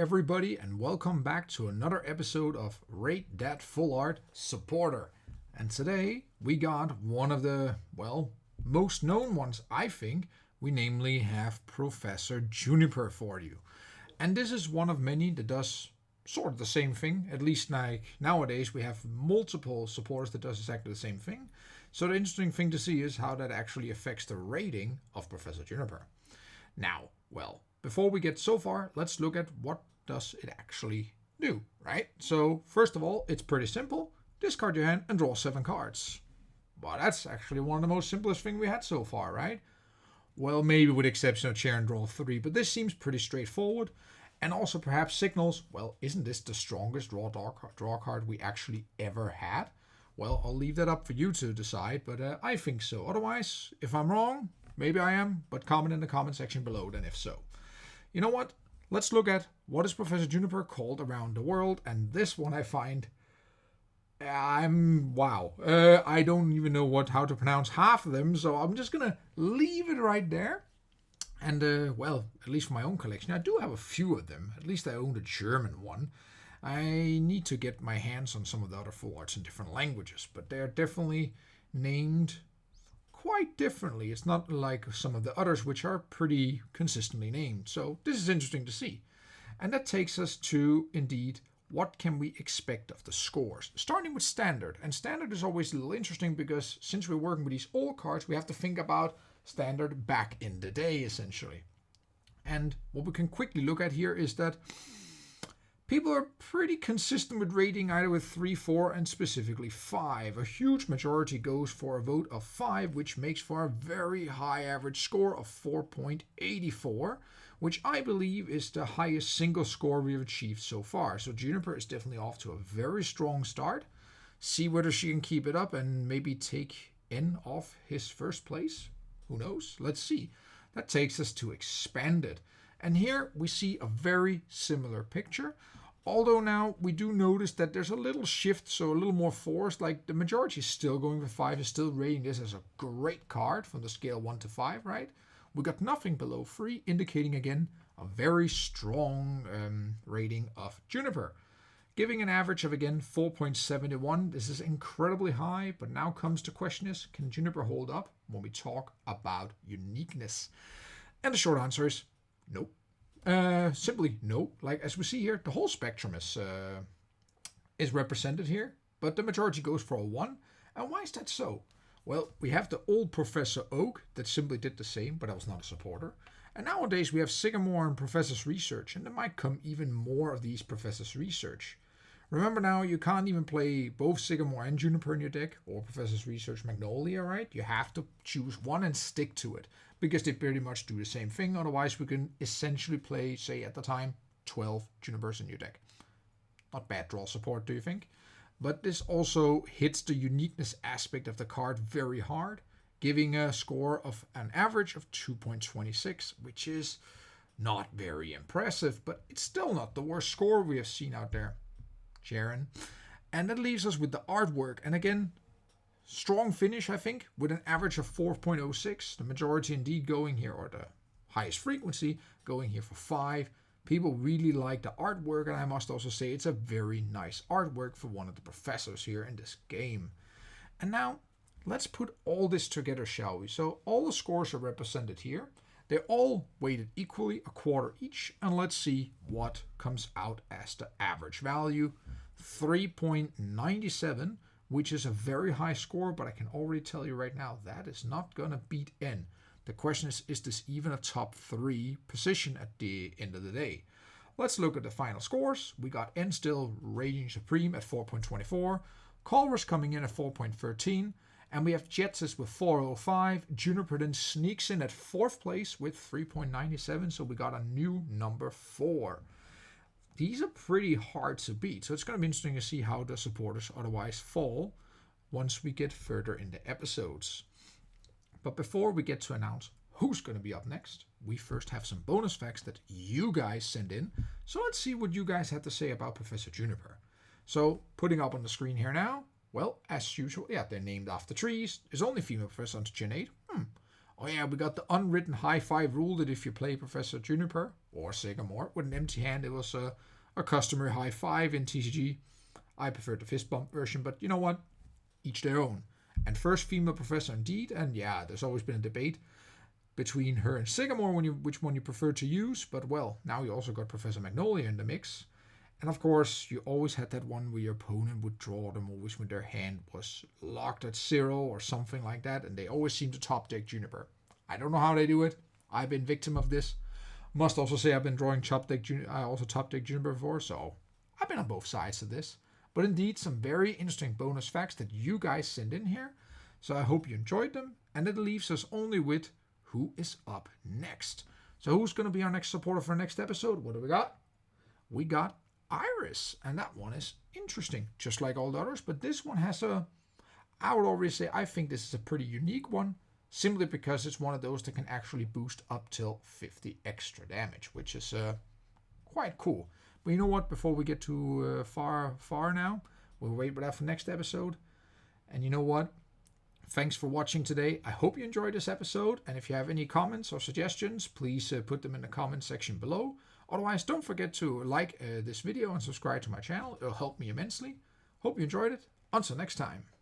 everybody, and welcome back to another episode of Rate That Full Art Supporter. And today we got one of the, most known ones, I think. We namely have Professor Juniper for you. And this is one of many that does sort of the same thing. At least like nowadays we have multiple supporters that does exactly the same thing. So the interesting thing to see is how that actually affects the rating of Professor Juniper. Now, before we get so far, let's look at what does it actually do, right? So first of all, it's pretty simple. Discard your hand and draw 7 cards. Well, that's actually one of the most simplest things we had so far, right? Well, maybe with the exception of chair and draw 3, but this seems pretty straightforward. And also perhaps signals, isn't this the strongest draw card we actually ever had? Well, I'll leave that up for you to decide, but I think so. Otherwise, if I'm wrong, maybe I am, but comment in the comment section below then if so. You know what? Let's look at what is Professor Juniper called around the world, and this one I find, I don't even know how to pronounce half of them, so I'm just gonna leave it right there. And at least for my own collection, I do have a few of them. At least I own the German one. I need to get my hands on some of the other full arts in different languages, but they're definitely named quite differently. It's not like some of the others, which are pretty consistently named. So this is interesting to see. And that takes us to, indeed, what can we expect of the scores? Starting with standard. And standard is always a little interesting because since we're working with these old cards, we have to think about standard back in the day, essentially. And what we can quickly look at here is that people are pretty consistent with rating either with 3, 4, and specifically 5. A huge majority goes for a vote of 5, which makes for a very high average score of 4.84, which I believe is the highest single score we've achieved so far. So Juniper is definitely off to a very strong start. See whether she can keep it up and maybe take N off his first place. Who knows? Let's see. That takes us to expanded. And here we see a very similar picture. Although now we do notice that there's a little shift, so a little more forced. Like the majority is still going for 5, is still rating this as a great card from the scale 1 to 5, right? We got nothing below 3, indicating again a very strong rating of Juniper. Giving an average of again 4.71. This is incredibly high, but now comes the question is, can Juniper hold up when we talk about uniqueness? And the short answer is no. Simply no. Like as we see here, the whole spectrum is represented here, but the majority goes for a 1. And why is that so? Well, we have the old Professor Oak that simply did the same, but I was not a supporter. And nowadays we have Sycamore and Professor's Research, and there might come even more of these Professor's Research. Remember now, you can't even play both Sycamore and Juniper in your deck, or Professor's Research Magnolia, right? You have to choose one and stick to it, because they pretty much do the same thing. Otherwise, we can essentially play, say at the time, 12 Junipers in your deck. Not bad draw support, do you think? But this also hits the uniqueness aspect of the card very hard, giving a score of an average of 2.26, which is not very impressive, but it's still not the worst score we have seen out there, Sharon. And that leaves us with the artwork. And again, strong finish, I think, with an average of 4.06. The majority indeed going here, or the highest frequency, going here for 5. People really like the artwork, and I must also say it's a very nice artwork for one of the professors here in this game. And now, let's put all this together, shall we? So all the scores are represented here. They're all weighted equally, a quarter each, and let's see what comes out as the average value. 3.97, which is a very high score, but I can already tell you right now that is not going to beat N. The question is this even a top 3 position at the end of the day? Let's look at the final scores. We got N still reigning supreme at 4.24, Culver's coming in at 4.13, and we have Jetsis with 4.05. Juniper then sneaks in at 4th place with 3.97, so we got a new number 4. These are pretty hard to beat, so it's going to be interesting to see how the supporters otherwise fall once we get further in the episodes. But before we get to announce who's going to be up next, we first have some bonus facts that you guys send in. So let's see what you guys have to say about Professor Juniper. So putting up on the screen here now, as usual, they're named after trees. There's only female professor on Gen 8. Oh yeah, we got the unwritten high five rule that if you play Professor Juniper or Sycamore with an empty hand, it was a customary high five in TCG. I prefer the fist bump version, but you know what? Each their own. And first female professor indeed, and yeah, there's always been a debate between her and Sycamore which one you prefer to use, but well, now you also got Professor Magnolia in the mix. And of course, you always had that one where your opponent would draw them always when their hand was locked at 0 or something like that, and they always seem to top deck Juniper. I don't know how they do it. I've been victim of this. Must also say I've been drawing top deck I also top deck Juniper before, so I've been on both sides of this. But indeed, some very interesting bonus facts that you guys sent in here. So I hope you enjoyed them, and it leaves us only with who is up next. So who's going to be our next supporter for next episode? What do we got? We got Iris, and that one is interesting, just like all the others, but this one has I would already say I think this is a pretty unique one, simply because it's one of those that can actually boost up till 50 extra damage, which is quite cool. But you know what, before we get too far now, we'll wait for that for next episode. And you know what, thanks for watching today. I hope you enjoyed this episode, and if you have any comments or suggestions, please put them in the comment section below. Otherwise, don't forget to like this video and subscribe to my channel. It'll help me immensely. Hope you enjoyed it. Until next time.